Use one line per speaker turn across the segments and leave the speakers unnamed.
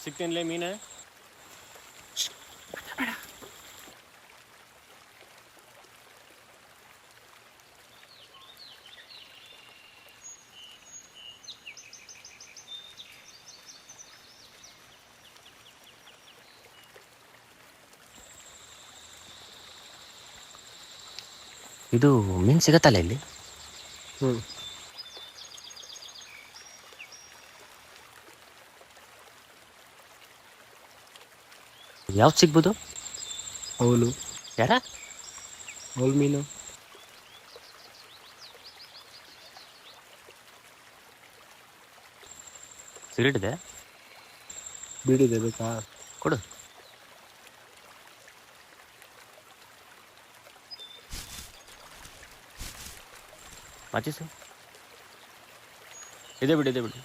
ಸಿಗ್ತೀನಿಲೇ ಮೀನೆ.
ಇದು ಮೀನು ಸಿಗತ್ತಲ್ಲ ಇಲ್ಲಿ? ಯಾವ್ದು ಸಿಗ್ಬೋದು?
ಅವಲು.
ಯಾರ?
ಅವಲು ಮೀನು.
ಸಿಗರೇಟ್ ಇದೆ?
ಬೀಡಿದೆ, ಬೇಕಾ?
ಕೊಡು. ಮಾಚಿಸು. ಇದೆ ಬಿಡಿ, ಇದೆ ಬಿಡಿ.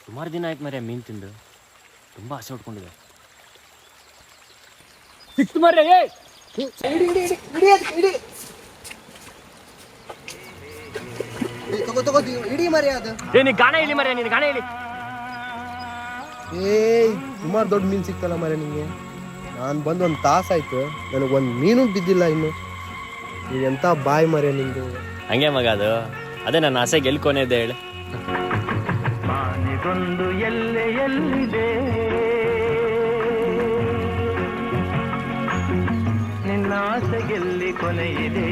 ಸುಮಾರು ದಿನ ಆಯ್ತು ಮರೆ ಮೀನು ತಿಂದು. ತುಂಬ ಆಸೆ ಉಟ್ಕೊಂಡಿದೆ.
ಸಿಕ್ತು ಮರೆ.
ಇಡೀ ಮರಿ ಅದು.
ನೀ ಗಾಣ ಇಳಿ ಮರೆ, ನೀನು ಗಾಣ ಇಳಿ.
ಸುಮಾರು ದೊಡ್ಡ ಮೀನು ಸಿಕ್ತಲ್ಲ ಮರೆ ನಿಂಗೆ. ನಾನು ಬಂದು ಒಂದು ತಾಸಾಯ್ತು, ನನಗೊಂದು ಮೀನು ಬಿದ್ದಿಲ್ಲ ಇನ್ನು. ಎಂತ ಬಾಯಿ ಮರೆ ನಿಂದು.
ಹಂಗೆ ಮಗ ಅದು. ಅದೇ ನನ್ನ ಆಸೆ ಗೆಲ್ಲಿ ಕೊನೆ ಇದೆ ಹೇಳಿ.
ಮಾನಿಗೊಂದು ಎಲ್ಲೆ ಎಲ್ಲಿದೆ ನಿನ್ನ ಆಸೆಗೆಲ್ಲಿ ಕೊನೆಯಿದೆ.